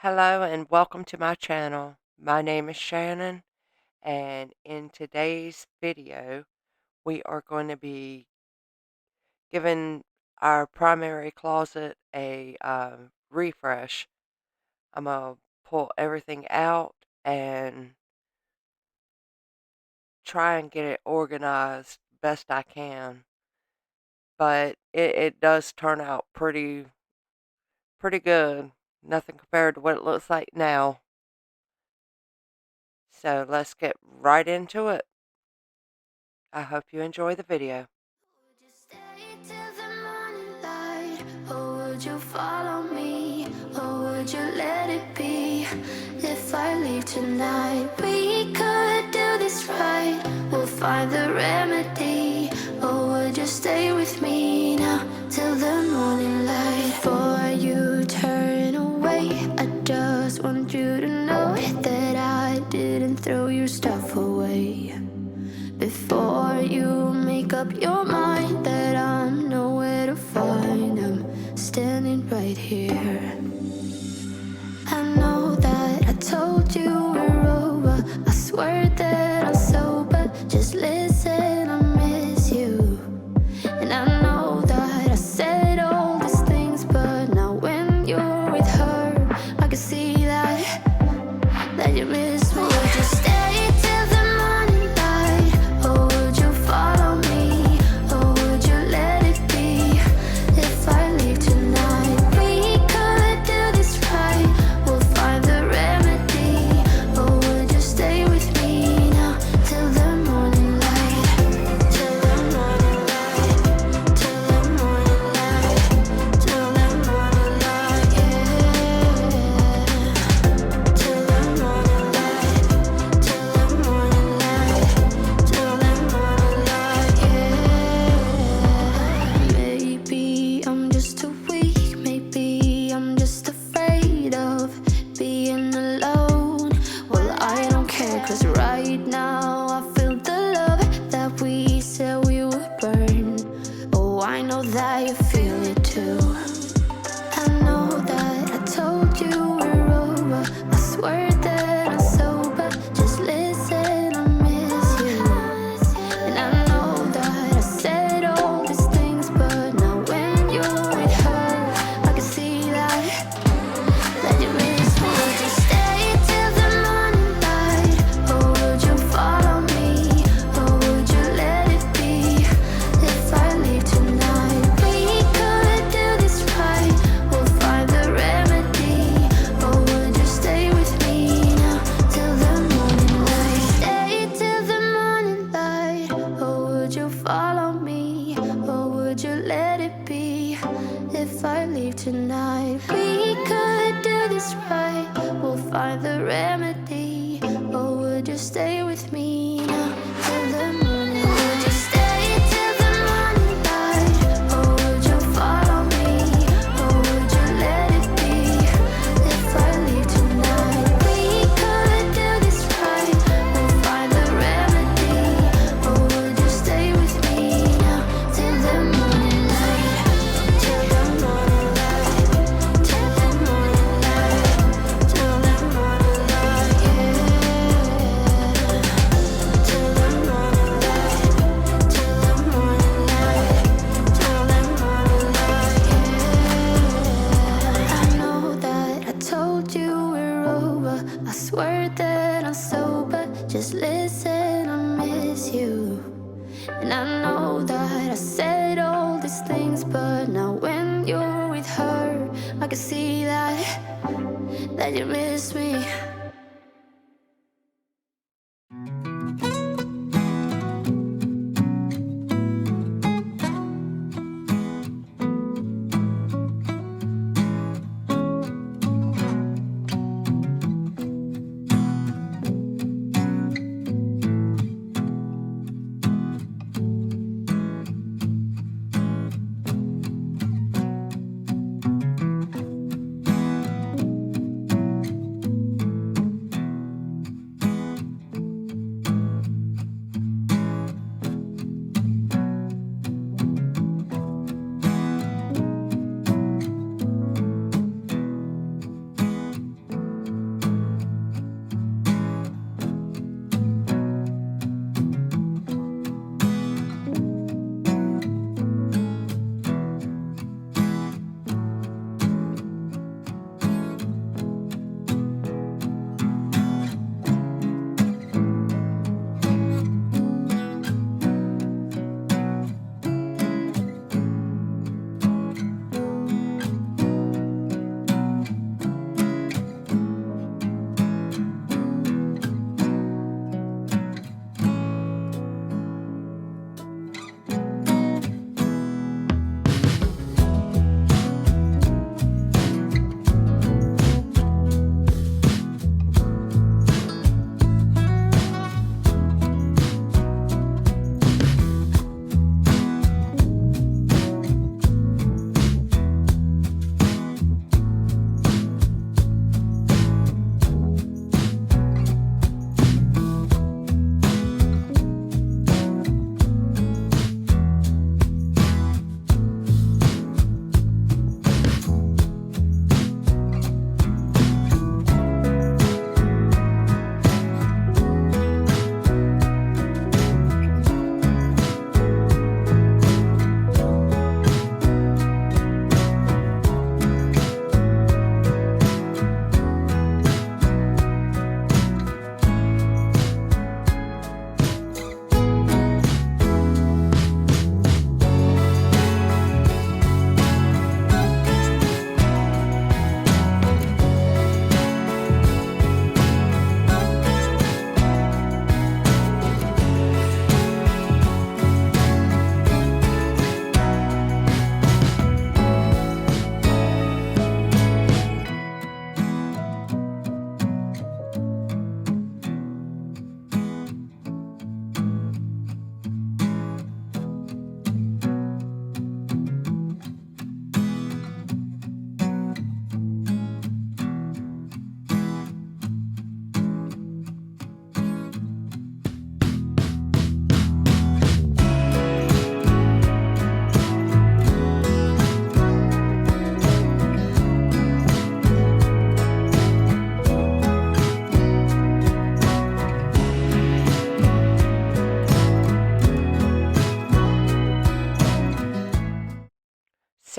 Hello and welcome to my channel. My name is Shannon, and in today's video we are going to be giving our primary closet a refresh. I'm going to pull everything out and try and get it organized best I can, but it does turn out pretty good. Nothing compared to what it looks like now. So let's get right into it. I hope you enjoy the video. Would you stay till the morning light? Or would you follow me? Or would you let it be? If I leave tonight, we could do this right. We'll find the remedy. Or would you stay with me now till the morning light? Before you turn away, I just want you to know that I didn't throw your stuff away. Before you make up your mind that I'm nowhere to find, I'm standing right here. I know that I told you we're over. I swear that I'm sober. Just listen, I miss you. And I know that I said all these things, but now when you're with her, I can see that you miss me. Would you stay till the morning light? Or would you follow me? Or would you let it be? If I leave tonight, we could do this right. We'll find the remedy. Or would you stay with me now till the morning light? Till the morning light. Till the morning light. Till the morning light, yeah. Till the morning light. Till the morning light. Till the morning light, yeah. Maybe I'm just too weak. Maybe I'm just afraid of being alone. Well, I don't care, 'cause right now I feel the love that we said we would burn. Oh, I know that you feel it too. I know that I told you we're over. I swear that I'm sober. Just listen, I miss you. And I know that I said all these things, but now when you're with her, I can see that you miss me. Would you stay till the morning light? Or would you follow me? Or would you let it be? If I leave tonight, we could do this right. We'll find the remedy. Or would you stay with me now till the morning light? Stay till the morning light. Or would you follow me? Or would you let it be? If I leave tonight, we could do this right. We'll find the remedy. Or would you stay with me now till the morning? Would you stay till the morning light? Or would you follow me? Or would you let it be? If I leave tonight, we could do this right. We'll find the remedy. Or would you stay with me now till the morning light? Till the morning light. Till the morning light. Till the morning light, yeah. Till the morning light. Till the morning light. Till the morning light, yeah. I know that I told you we're over. I swear that I'm sober. Just listen, I miss you. And I know that I said all these things, but now when you're with her, I can see that you miss me.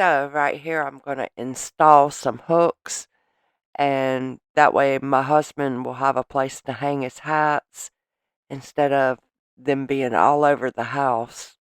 So right here I'm going to install some hooks, and that way my husband will have a place to hang his hats instead of them being all over the house.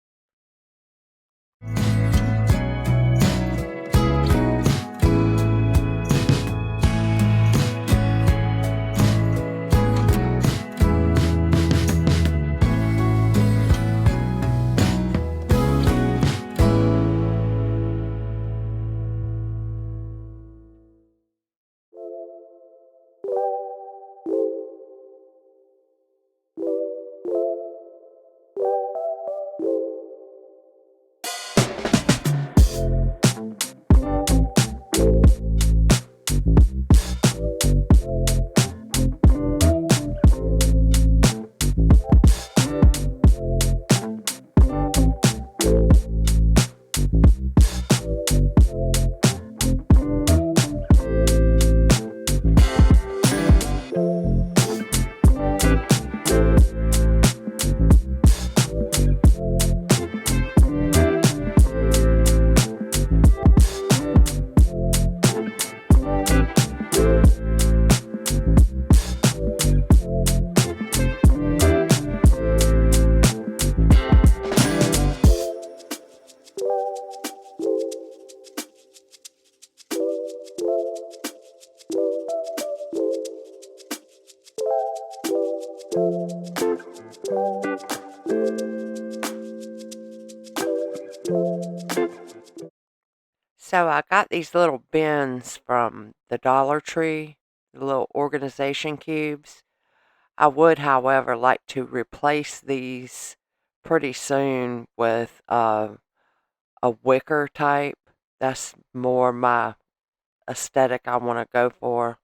So I got these little bins from the Dollar Tree, the little organization cubes. I would, however, like to replace these pretty soon with a wicker type. That's more my aesthetic I want to go for.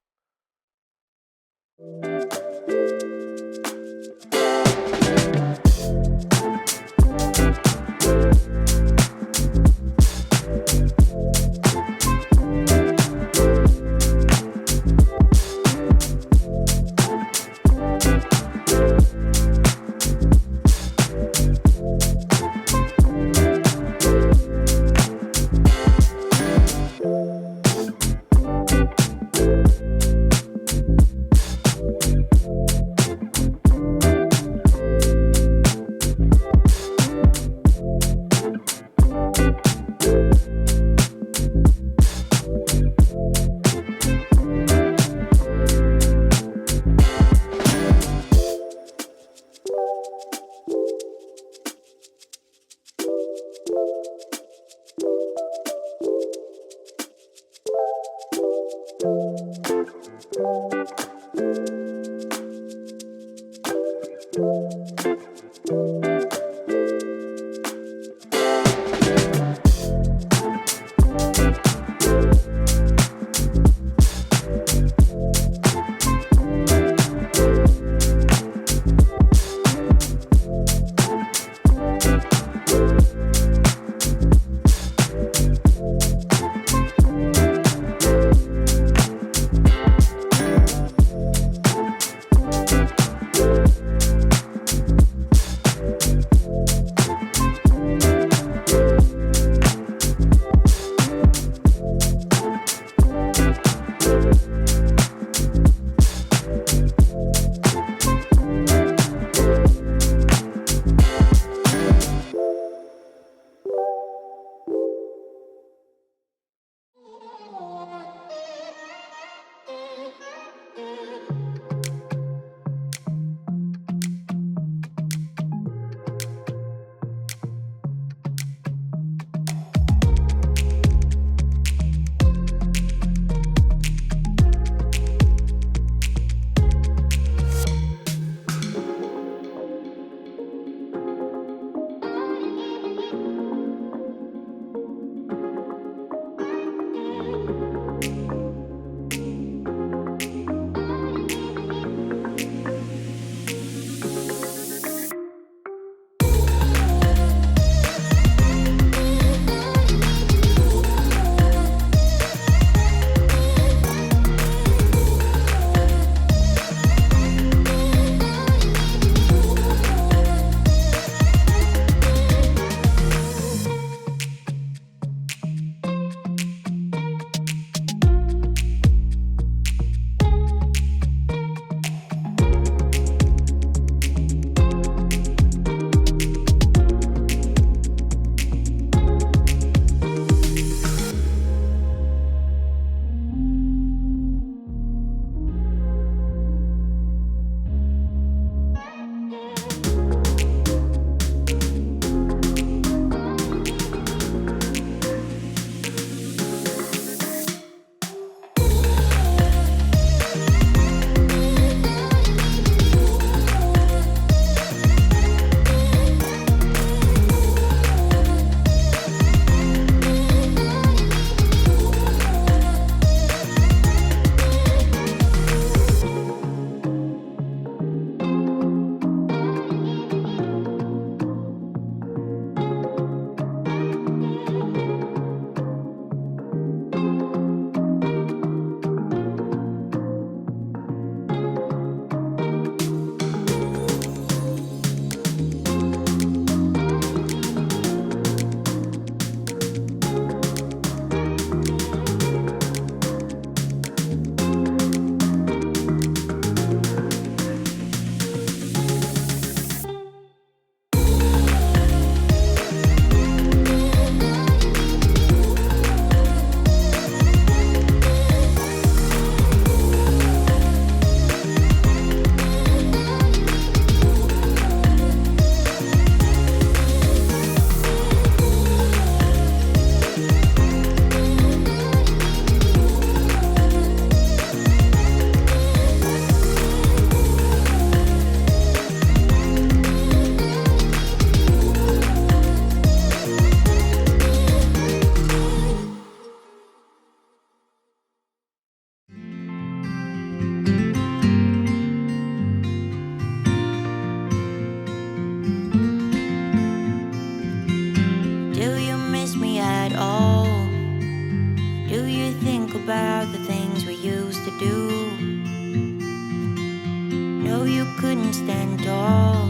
couldn't stand tall.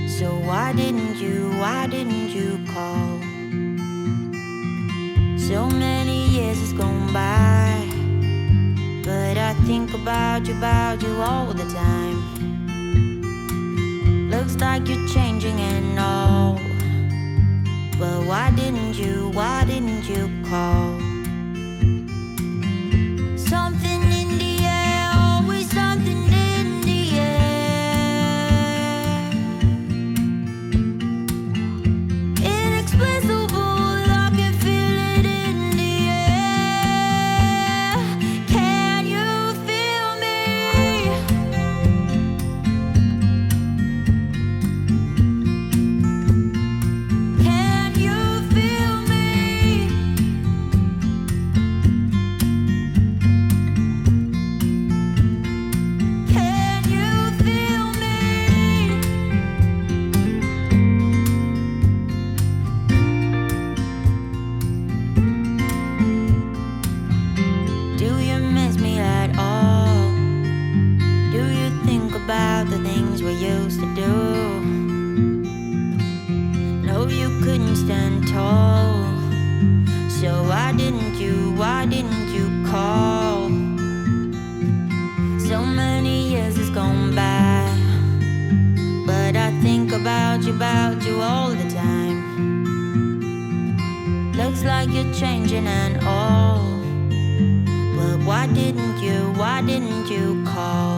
So why didn't you call? So many years has gone by, but I think about you all the time. Looks like you're changing and all, but why didn't you call? Something in the air, always something in the air. Inexplicable, I can feel it in the air. Can you feel me? Can you feel me? Can you feel me? Do you miss me at all? Do you think about the things we used to do? No, you couldn't stand tall. So why didn't you call? So many years has gone by, but I think about you all the time. Looks like you're changing and all, but why didn't you call?